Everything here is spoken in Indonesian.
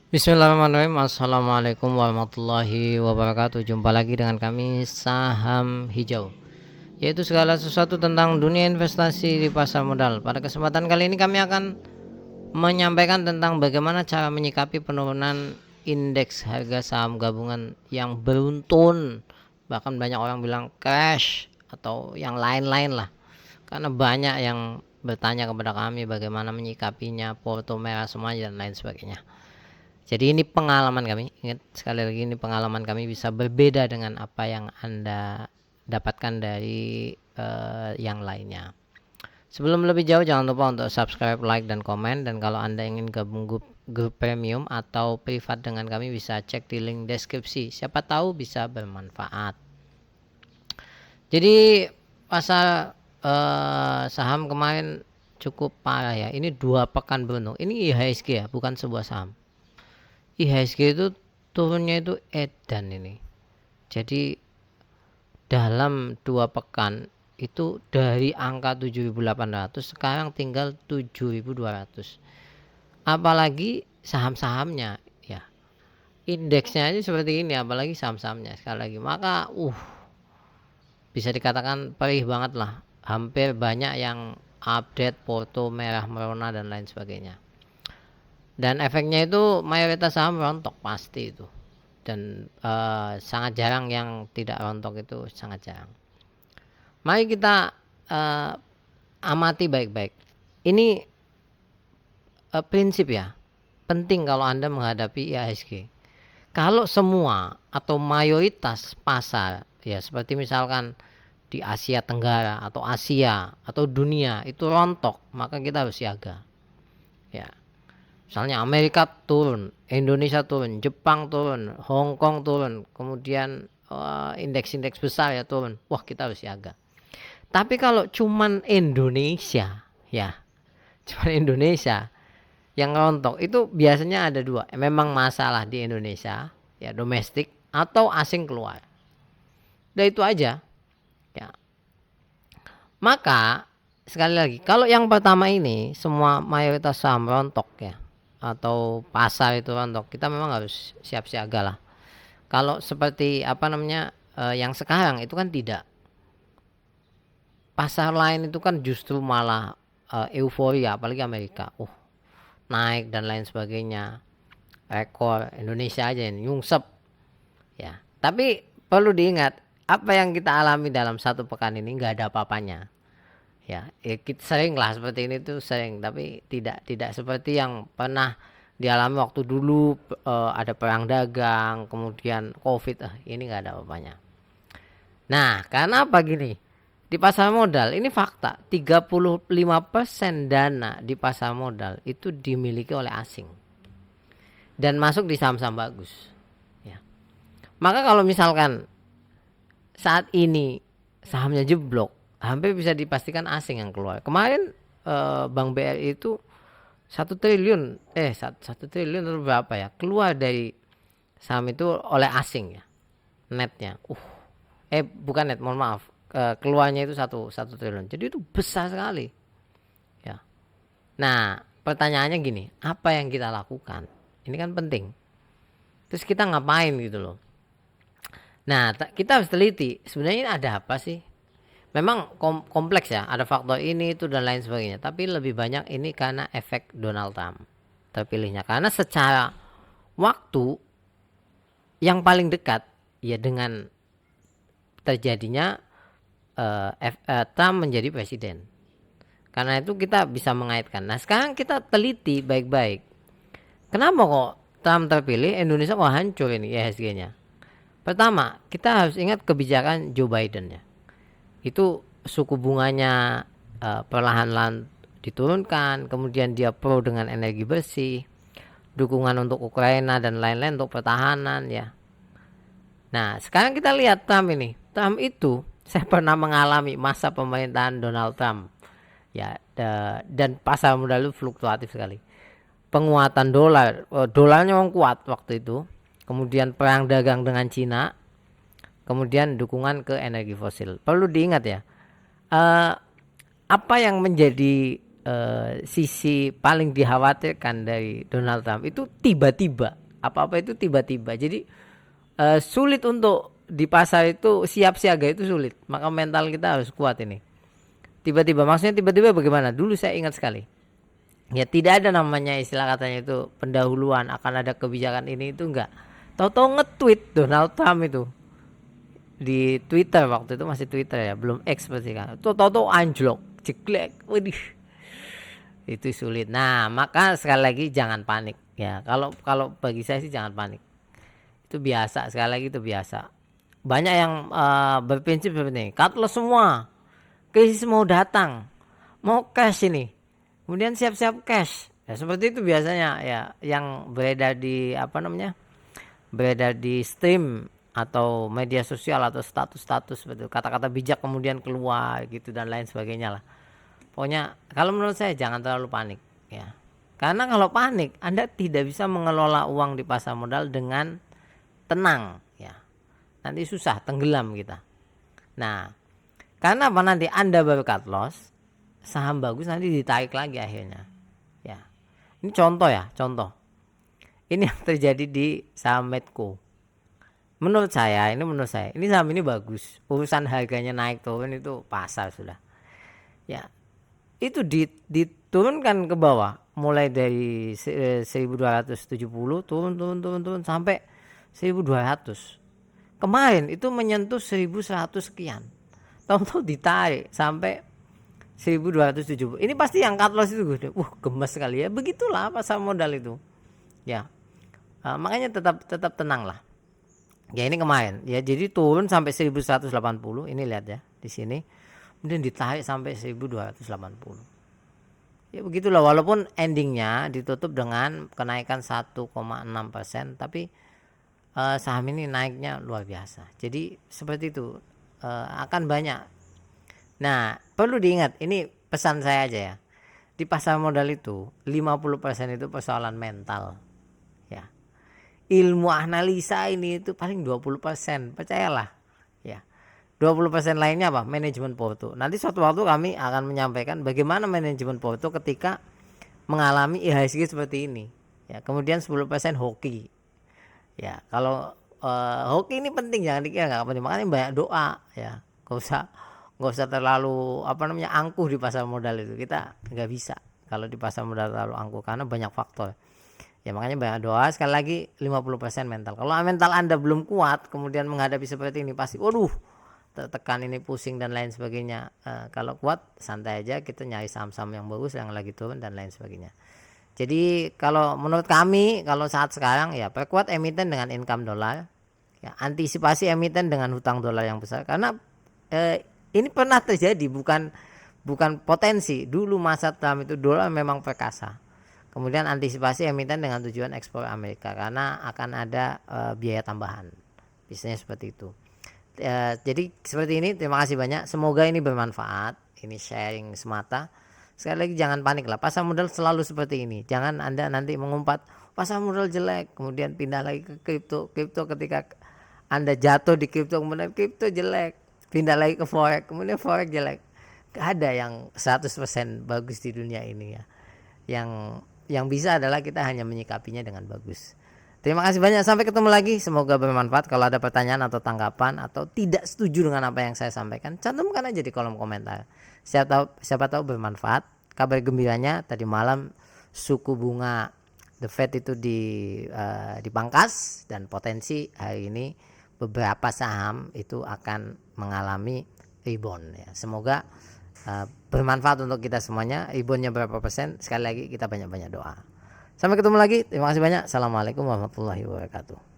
Bismillahirrahmanirrahim. Assalamualaikum warahmatullahi wabarakatuh. Jumpa lagi dengan kami Saham Hijau, yaitu segala sesuatu tentang dunia investasi di pasar modal. Pada kesempatan kali ini kami akan menyampaikan tentang bagaimana cara menyikapi penurunan indeks harga saham gabungan yang beruntun, bahkan banyak orang bilang crash atau yang lain-lain lah, karena banyak yang bertanya kepada kami bagaimana menyikapinya, porto merah semuanya dan lain sebagainya. Jadi ini pengalaman kami, ingat sekali lagi, ini pengalaman kami bisa berbeda dengan apa yang Anda dapatkan dari yang lainnya. Sebelum lebih jauh, jangan lupa untuk subscribe, like, dan komen. Dan kalau Anda ingin gabung grup premium atau privat dengan kami, bisa cek di link deskripsi. Siapa tahu bisa bermanfaat. Jadi pasar saham kemarin cukup parah ya. Ini 2 pekan berenung. Ini IHSG ya, bukan sebuah saham. IHSG itu turunnya itu edan ini. Jadi dalam 2 pekan itu dari angka 7.800 sekarang tinggal 7.200. Apalagi saham-sahamnya ya. Indeksnya aja seperti ini, apalagi saham-sahamnya sekali lagi. Maka bisa dikatakan perih banget lah. Hampir banyak yang update foto merah merona dan lain sebagainya. Dan efeknya itu mayoritas saham rontok pasti itu. Dan sangat jarang yang tidak rontok, itu sangat jarang. Mari kita amati baik-baik. Ini prinsip ya, penting kalau Anda menghadapi IHSG. Kalau semua atau mayoritas pasar ya, seperti misalkan di Asia Tenggara atau Asia atau dunia itu rontok, maka kita harus siaga. Ya. Misalnya Amerika turun, Indonesia turun, Jepang turun, Hong Kong turun, kemudian indeks-indeks besar ya turun. Wah, kita harus siaga. Tapi kalau cuman Indonesia, ya, cuman Indonesia yang rontok, itu biasanya ada dua. Memang masalah di Indonesia, ya, domestik atau asing keluar. Udah itu aja. Ya. Maka sekali lagi, kalau yang pertama ini semua mayoritas saham rontok ya, atau pasar itu rontok, kita memang harus siap siaga lah. Kalau seperti yang sekarang itu kan tidak. Pasar lain itu kan justru malah euforia, apalagi Amerika. Naik dan lain sebagainya. Rekor Indonesia aja ini nyungsep. Ya. Tapi perlu diingat, apa yang kita alami dalam 1 pekan ini nggak ada apa-apanya. Ya, kita sering lah seperti ini tuh sering, tapi tidak seperti yang pernah dialami waktu dulu ada perang dagang, kemudian Covid, ini nggak ada apa-apanya. Nah, karena apa gini? Di pasar modal ini fakta, 35% dana di pasar modal itu dimiliki oleh asing dan masuk di saham-saham bagus. Ya. Maka kalau misalkan saat ini sahamnya jeblok, hampir bisa dipastikan asing yang keluar. Kemarin Bank BRI itu 1 triliun, 1 triliun atau berapa ya, keluar dari saham itu oleh asing ya, netnya. Bukan net, mohon maaf, keluarnya itu 1 triliun. Jadi itu besar sekali. Ya. Nah, pertanyaannya gini, apa yang kita lakukan? Ini kan penting. Terus kita ngapain gitu loh. Nah, kita harus teliti. Sebenarnya ini ada apa sih? Memang kompleks ya, ada faktor ini itu dan lain sebagainya. Tapi lebih banyak ini karena efek Donald Trump terpilihnya. Karena secara waktu yang paling dekat ya dengan terjadinya Trump menjadi presiden. Karena itu kita bisa mengaitkan. Nah, sekarang kita teliti baik-baik. Kenapa kok Trump terpilih, Indonesia kok hancur ini IHSG-nya? Pertama, kita harus ingat kebijakan Joe Biden ya. Itu suku bunganya perlahan-lahan diturunkan, kemudian dia pro dengan energi bersih, dukungan untuk Ukraina dan lain-lain untuk pertahanan ya. Nah, sekarang kita lihat Trump ini. Trump itu saya pernah mengalami masa pemerintahan Donald Trump. Ya, dan pasar modal itu fluktuatif sekali. Penguatan dolar, dolarnya memang kuat waktu itu. Kemudian perang dagang dengan Cina, kemudian dukungan ke energi fosil. Perlu diingat ya, apa yang menjadi sisi paling dikhawatirkan dari Donald Trump itu tiba-tiba, apa-apa itu tiba-tiba. Jadi sulit untuk di pasar itu siap siaga itu sulit. Maka mental kita harus kuat ini. Tiba-tiba, maksudnya tiba-tiba bagaimana? Dulu saya ingat sekali. Ya tidak ada namanya istilah katanya itu pendahuluan akan ada kebijakan ini itu enggak. Tahu-tahu nge-tweet Donald Trump itu di Twitter, waktu itu masih Twitter ya, belum X seperti kan. Tahu-tahu anjlok, jeglek. Waduh. Itu sulit. Nah, maka sekali lagi jangan panik ya. Kalau bagi saya sih jangan panik. Itu biasa, sekali lagi itu biasa. Banyak yang berprinsip seperti ini. Cut loss semua. Krisis mau datang. Mau cash ini. Kemudian siap-siap cash. Ya seperti itu biasanya ya, yang beredar di beredar di stream atau media sosial atau status-status seperti itu. Kata-kata bijak kemudian keluar gitu dan lain sebagainya lah. Pokoknya kalau menurut saya jangan terlalu panik ya. Karena kalau panik Anda tidak bisa mengelola uang di pasar modal dengan tenang ya. Nanti susah, tenggelam kita. Nah, karena apa, nanti Anda baru cut loss, saham bagus nanti ditarik lagi akhirnya. Ya. Ini contoh ya, contoh. Ini yang terjadi di saham Medco. Menurut saya, ini saham ini bagus. Urusan harganya naik turun itu pasar sudah. Ya. Itu diturunkan ke bawah mulai dari 1270 turun sampai 1200. Kemarin itu menyentuh 1100 sekian. Tahu-tahu ditarik sampai 1270. Ini pasti yang cut loss itu gemes sekali ya. Begitulah pasar modal itu. Ya. Makanya tetap tenang lah. Ya ini kemarin ya, jadi turun sampai 1180. Ini lihat ya di sini. Kemudian ditarik sampai 1280. Ya begitulah, walaupun endingnya ditutup dengan kenaikan 1,6%, tapi saham ini naiknya luar biasa. Jadi seperti itu, akan banyak. Nah perlu diingat, ini pesan saya aja ya, di pasar modal itu 50% itu persoalan mental ya. Ilmu analisa ini itu paling 20%, percayalah ya. 20% lainnya apa? Manajemen porto. Nanti suatu waktu kami akan menyampaikan bagaimana manajemen porto ketika mengalami IHSG seperti ini. Ya, kemudian 10% hoki. Ya, kalau hoki ini penting, jangan dikira nggak penting. Makanya banyak doa ya. Nggak usah terlalu angkuh di pasar modal itu. Kita nggak bisa kalau di pasar modal terlalu angkuh karena banyak faktor. Ya makanya banyak doa. Sekali lagi 50% mental. Kalau mental Anda belum kuat, kemudian menghadapi seperti ini pasti tertekan, ini pusing dan lain sebagainya. Kalau kuat santai aja, kita nyari saham-saham yang bagus yang lagi turun dan lain sebagainya. Jadi kalau menurut kami, kalau saat sekarang ya perkuat emiten dengan income dolar ya, antisipasi emiten dengan hutang dolar yang besar, karena ini pernah terjadi, bukan potensi. Dulu masa Trump itu dolar memang perkasa, kemudian antisipasi emiten dengan tujuan ekspor Amerika karena akan ada biaya tambahan, biasanya seperti itu. Jadi seperti ini. Terima kasih banyak, semoga ini bermanfaat. Ini sharing semata. Sekali lagi jangan panik lah, pasar modal selalu seperti ini. Jangan Anda nanti mengumpat pasar modal jelek kemudian pindah lagi ke kripto ketika Anda jatuh di kripto kemudian kripto jelek, pindah lagi ke forex kemudian forex jelek. Gak ada yang 100% bagus di dunia ini ya. Yang bisa adalah kita hanya menyikapinya dengan bagus. Terima kasih banyak, sampai ketemu lagi, semoga bermanfaat. Kalau ada pertanyaan atau tanggapan atau tidak setuju dengan apa yang saya sampaikan, cantumkan aja di kolom komentar. Siapa tahu bermanfaat. Kabar gembiranya tadi malam suku bunga The Fed itu dipangkas, dan potensi hari ini beberapa saham itu akan mengalami rebound ya. Semoga bermanfaat untuk kita semuanya. Reboundnya berapa persen, sekali lagi kita banyak-banyak doa. Sampai ketemu lagi, terima kasih banyak. Assalamualaikum warahmatullahi wabarakatuh.